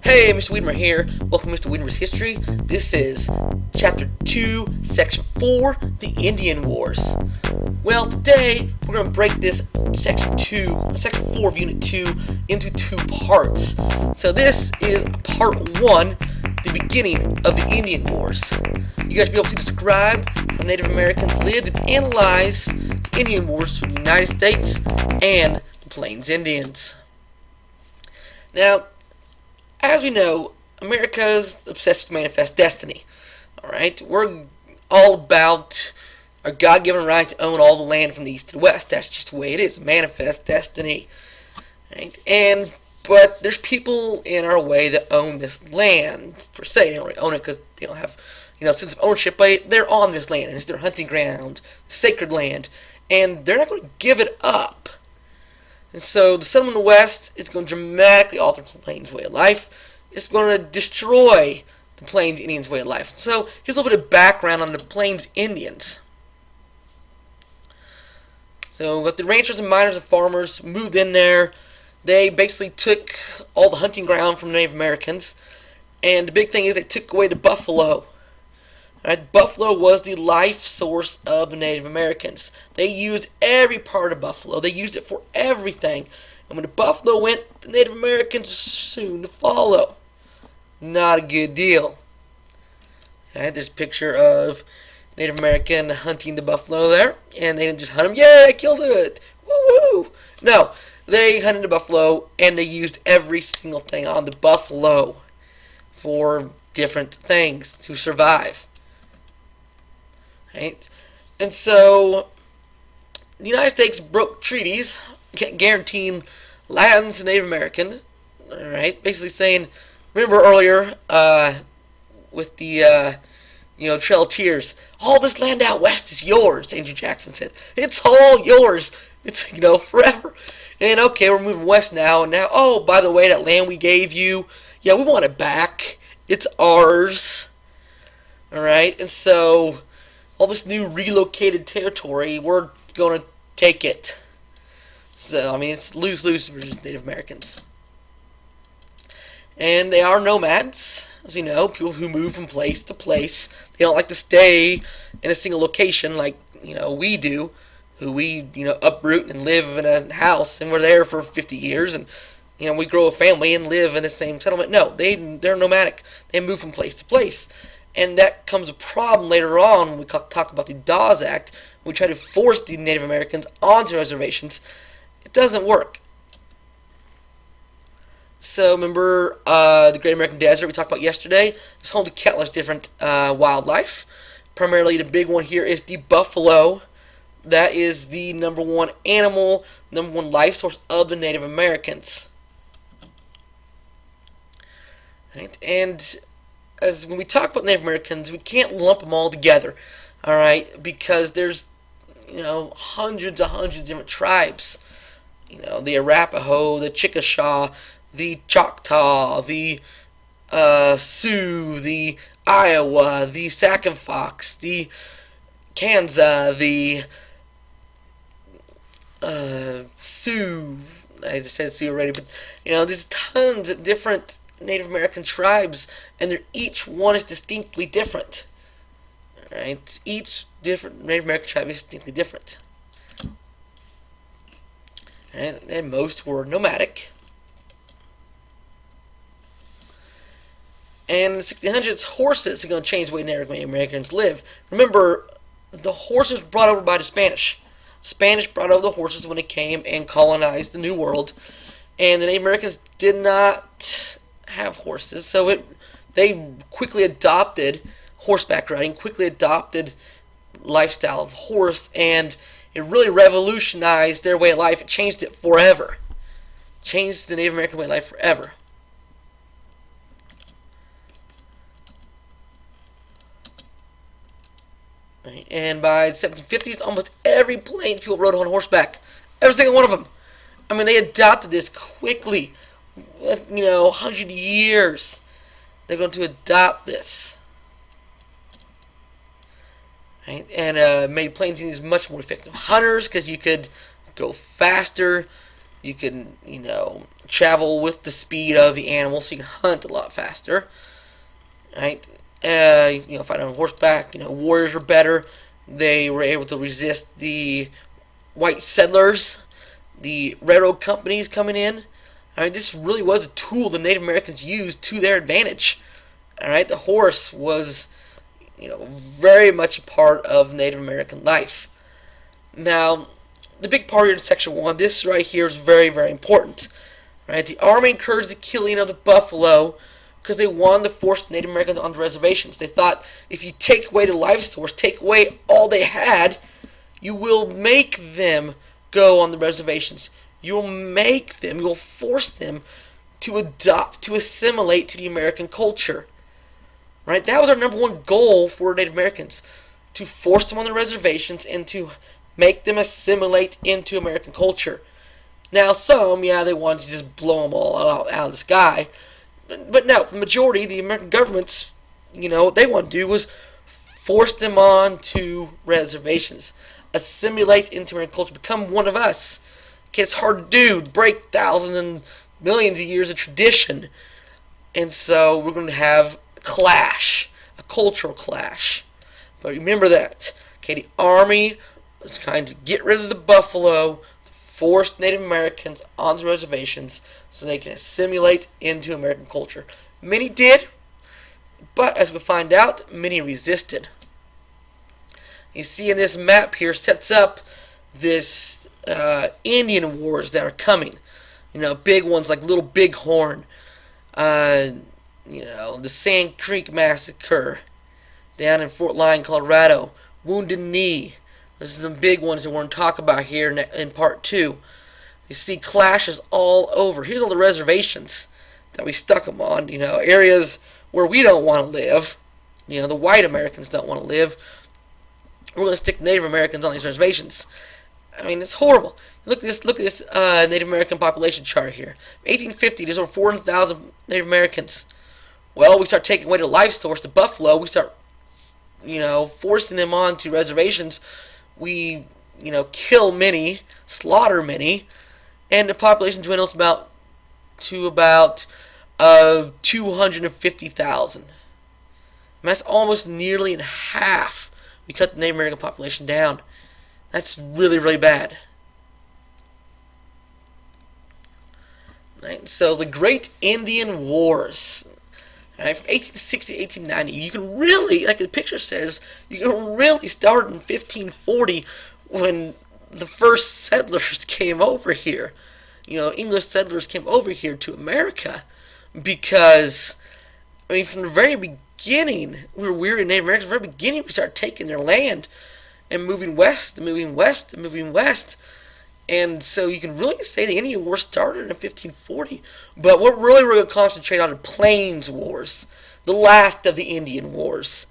Hey, Mr. Wiedemer here. Welcome to Mr. Wiedemer's History. This is Chapter 2, Section 4, The Indian Wars. Well, today we're going to break this Section 4 of Unit 2 into two parts. So this is Part 1, the beginning of the Indian Wars. You guys will be able to describe how Native Americans lived and analyze the Indian Wars between the United States and the Plains Indians. Now, as we know, America's obsessed with manifest destiny. Alright? We're all about our God-given right to own all the land from the east to the west. That's just the way it is. Manifest destiny. Right? But there's people in our way that own this land, per se. They don't really own it because they don't have, sense of ownership, but they're on this land, and it's their hunting ground, sacred land, and they're not going to give it up. And so the settlement in the West is going to dramatically alter the Plains' way of life. It's going to destroy the Plains Indians' way of life. So here's a little bit of background on the Plains Indians. So with the ranchers and miners and farmers moved in there, they basically took all the hunting ground from Native Americans. And the big thing is they took away the buffalo. Right? Buffalo was the life source of the Native Americans. They used every part of buffalo. They used it for everything. And when the buffalo went, the Native Americans were soon to follow. Not a good deal. Right? There's a picture of Native American hunting the buffalo there. And they didn't just hunt them. Yeah, I killed it. Woo-woo. No, they hunted the buffalo and they used every single thing on the buffalo for different things to survive. Right? And so the United States broke treaties guaranteeing lands to Native Americans. Alright? Basically saying, remember earlier with the Trail of Tears, all this land out west is yours, Andrew Jackson said. It's all yours. It's forever. And okay, we're moving west now, and now, oh, by the way, that land we gave you, yeah, we want it back. It's ours. Alright? And so all this new relocated territory, we're going to take it. So, it's lose-lose for Native Americans. And they are nomads, as we know, people who move from place to place. They don't like to stay in a single location like, we do, who we, uproot and live in a house, and we're there for 50 years, and, we grow a family and live in the same settlement. No, they're nomadic. They move from place to place. And that comes a problem later on when we talk about the Dawes Act. When we try to force the Native Americans onto reservations. It doesn't work. So remember the Great American Desert we talked about yesterday? It's home to countless different wildlife. Primarily the big one here is the buffalo. That is the number one animal, number one life source of the Native Americans. Right? And as when we talk about Native Americans, we can't lump them all together, all right? Because there's, hundreds of different tribes. The Arapaho, the Chickasaw, the Choctaw, the Sioux, the Iowa, the Sac-and-Fox, the Kansa, the Sioux. I just said Sioux already, but there's tons of different Native American tribes, and each one is distinctly different. Right? Each different Native American tribe is distinctly different. And most were nomadic. And in the 1600s, horses are going to change the way Native Americans live. Remember, the horses were brought over by the Spanish. Spanish brought over the horses when they came and colonized the New World. And the Native Americans did not have horses, so they quickly adopted horseback riding, quickly adopted lifestyle of the horse, and it really revolutionized their way of life. It changed it forever. Changed the Native American way of life forever. Right. And by the 1750s, almost every Plains people rode on horseback. Every single one of them. They adopted this quickly. 100 years. They're going to adopt this. Right? And made Plains Indians much more effective hunters because you could go faster. You could, travel with the speed of the animal, so you can hunt a lot faster. Right? Fight on horseback. Warriors were better. They were able to resist the white settlers, the railroad companies coming in. This really was a tool the Native Americans used to their advantage. The horse was, very much a part of Native American life. Now, the big part here in Section 1, this right here is very, very important. The Army encouraged the killing of the buffalo because they wanted to force Native Americans onto reservations. They thought if you take away the life source, take away all they had, you will make them go on the reservations. You'll force them to adopt, to assimilate to the American culture. That was our number one goal for Native Americans, to force them on the reservations and to make them assimilate into American culture. Now, some, they wanted to just blow them all out of the sky. But no, the majority, the American governments, what they want to do was force them on to reservations. Assimilate into American culture. Become one of us. Okay, it's hard to do. Break thousands and millions of years of tradition. And so we're going to have a clash. A cultural clash. But remember that. Okay, the Army was trying to get rid of the buffalo, force Native Americans onto reservations so they can assimilate into American culture. Many did, but as we find out, many resisted. You see in this map here sets up this Indian wars that are coming. Big ones like Little Bighorn, the Sand Creek Massacre down in Fort Lyon, Colorado, Wounded Knee. This is the big ones that we're going to talk about here in part 2. You see clashes all over. Here's all the reservations that we stuck them on. Areas where we don't want to live. The white Americans don't want to live. We're going to stick Native Americans on these reservations. It's horrible. Look at this Native American population chart here. 1850, there's over 400,000 Native Americans. Well, we start taking away the life source, the buffalo. We start, forcing them onto reservations. We, kill many, slaughter many, and the population dwindles to about 250,000. That's almost nearly in half. We cut the Native American population down. That's really, really bad. So the Great Indian Wars. From 1860 to 1890, you can really, like the picture says, you can really start in 1540 when the first settlers came over here. English settlers came over here to America because, from the very beginning, we were in Native America. From the very beginning, we started taking their land and moving west, and moving west, and moving west. And so you can really say the Indian War started in 1540. But we're going to concentrate on the Plains Wars, the last of the Indian Wars.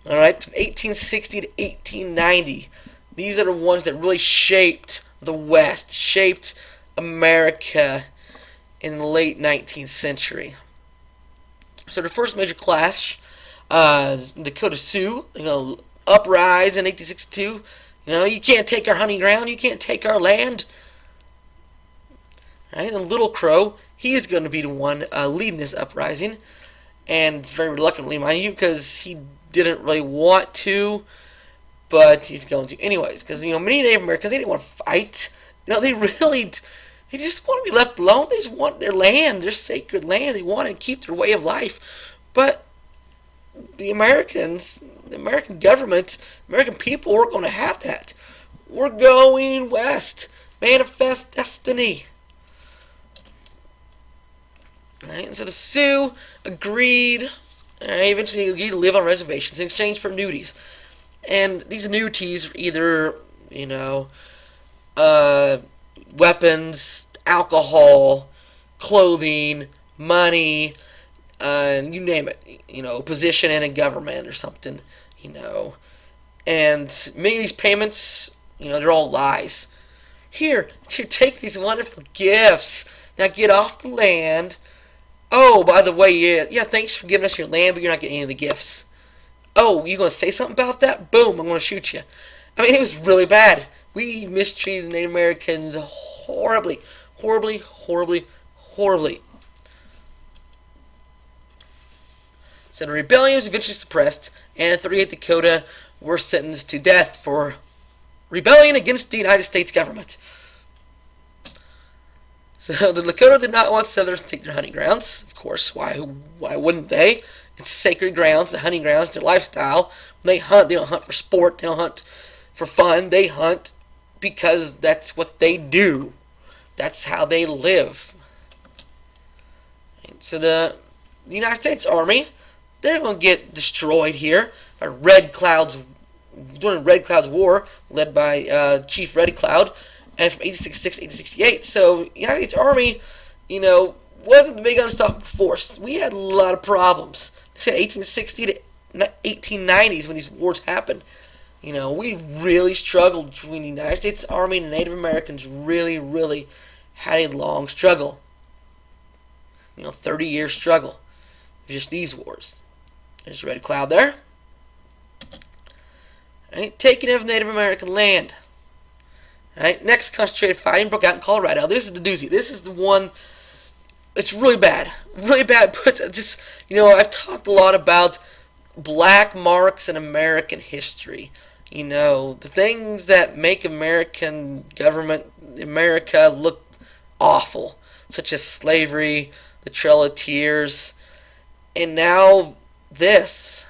All right, from 1860 to 1890. These are the ones that really shaped the West, shaped America in the late 19th century. So the first major clash, Dakota Sioux, uprise in 1862. You can't take our hunting ground. You can't take our land. And Little Crow, he is going to be the one leading this uprising. And very reluctantly, mind you, because he didn't really want to. But he's going to anyways. Because, many Native Americans, they didn't want to fight. They just want to be left alone. They just want their land, their sacred land. They want to keep their way of life. But the Americans, the American government, American people, we're going to have that. We're going west. Manifest destiny. Right? So the Sioux agreed, eventually agreed to live on reservations in exchange for annuities. And these annuities were either, weapons, alcohol, clothing, money, you name it, position in a government or something, and many of these payments, they're all lies. Here, take these wonderful gifts. Now get off the land. Oh, by the way, yeah, thanks for giving us your land, but you're not getting any of the gifts. Oh, you going to say something about that? Boom, I'm going to shoot you. It was really bad. We mistreated Native Americans horribly, horribly, horribly, horribly. So the rebellion was eventually suppressed, and 38 Dakota were sentenced to death for rebellion against the United States government. So the Lakota did not want settlers to take their hunting grounds. Of course, why wouldn't they? It's sacred grounds, the hunting grounds, their lifestyle. When they hunt, they don't hunt for sport, they don't hunt for fun. They hunt because that's what they do. That's how they live. And so the United States Army, they're going to get destroyed here by during Red Cloud's War, led by Chief Red Cloud, and from 1866 to 1868. So the United States Army, wasn't the big unstoppable force. We had a lot of problems. They said 1860 to 1890s when these wars happened. We really struggled between the United States Army and the Native Americans. Really, really had a long struggle. 30-year struggle. Just these wars. There's Red Cloud there. Right, taking of Native American land. Right, next concentrated fighting broke out in Colorado. This is the doozy. This is the one. It's really bad. Really bad. But just, I've talked a lot about black marks in American history. The things that make American government, America, look awful. Such as slavery, the Trail of Tears, and now this.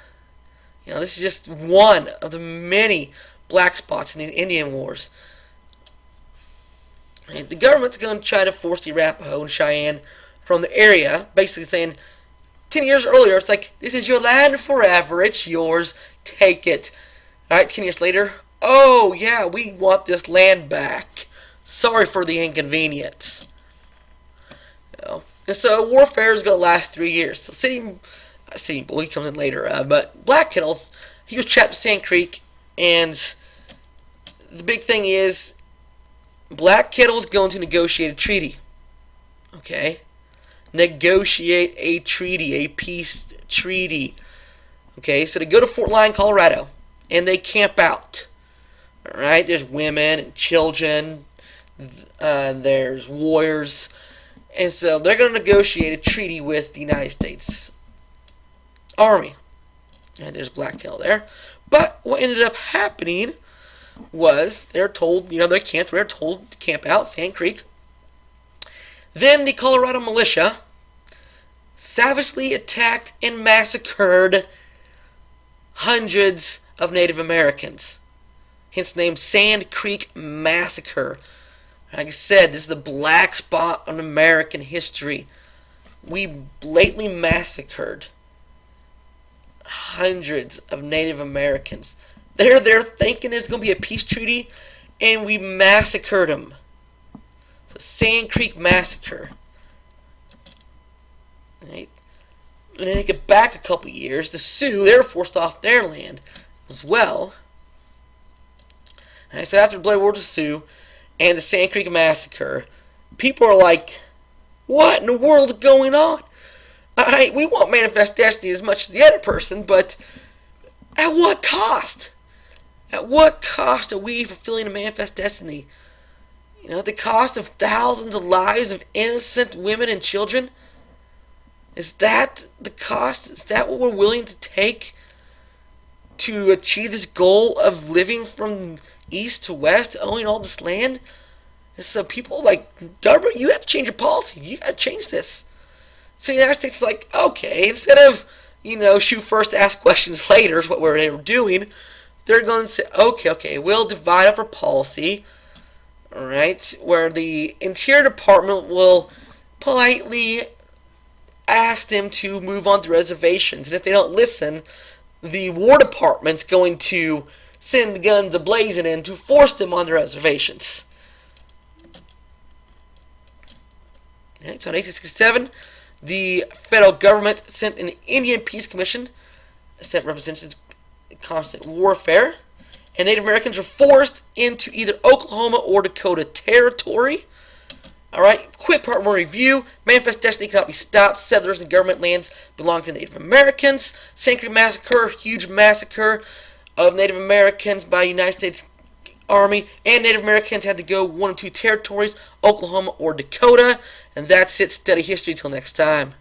This is just one of the many black spots in these Indian wars. And the government's going to try to force the Arapaho and Cheyenne from the area, basically saying, 10 years earlier, it's like, this is your land forever, it's yours, take it. Alright, 10 years later, oh yeah, we want this land back. Sorry for the inconvenience. And so warfare is going to last 3 years. So Sitting Bull, he comes in later, but Black Kettles, he was trapped at Sand Creek, and the big thing is, Black Kettle is going to negotiate a treaty. Okay? Negotiate a treaty, a peace treaty. Okay, so they go to Fort Lyon, Colorado, and they camp out. Alright, there's women and children, there's warriors, and so they're going to negotiate a treaty with the United States Army. And there's Black Kettle there. But what ended up happening was they're told, they're told to camp out Sand Creek. Then the Colorado militia savagely attacked and massacred hundreds of Native Americans. Hence named Sand Creek Massacre. Like I said, this is the black spot on American history. We blatantly massacred hundreds of Native Americans. They're there thinking there's going to be a peace treaty, and we massacred them. So Sand Creek Massacre. Right? And then they get back a couple years. The Sioux, they were forced off their land as well. And so after the Bloody War of the Sioux and the Sand Creek Massacre, people are like, what in the world is going on? We want manifest destiny as much as the other person, but at what cost? At what cost are we fulfilling a manifest destiny? At the cost of thousands of lives of innocent women and children? Is that the cost? Is that what we're willing to take to achieve this goal of living from east to west, owning all this land? And so people like, government, you have to change your policy. You got to change this. So the United States is like, okay, instead of, shoot first, ask questions later is what they were doing, they're going to say, okay, we'll divide up our policy, alright, where the Interior Department will politely ask them to move on to reservations, and if they don't listen, the War Department's going to send the guns a-blazing in to force them on the reservations. Okay, so in 1867, the federal government sent an Indian Peace Commission that represented constant warfare, and Native Americans were forced into either Oklahoma or Dakota territory. Alright, quick part one review. Manifest destiny cannot be stopped. Settlers and government lands belong to Native Americans. Sand Creek Massacre, huge massacre of Native Americans by United States Army, and Native Americans had to go one of two territories, Oklahoma or Dakota. And that's it. Study history. Till next time.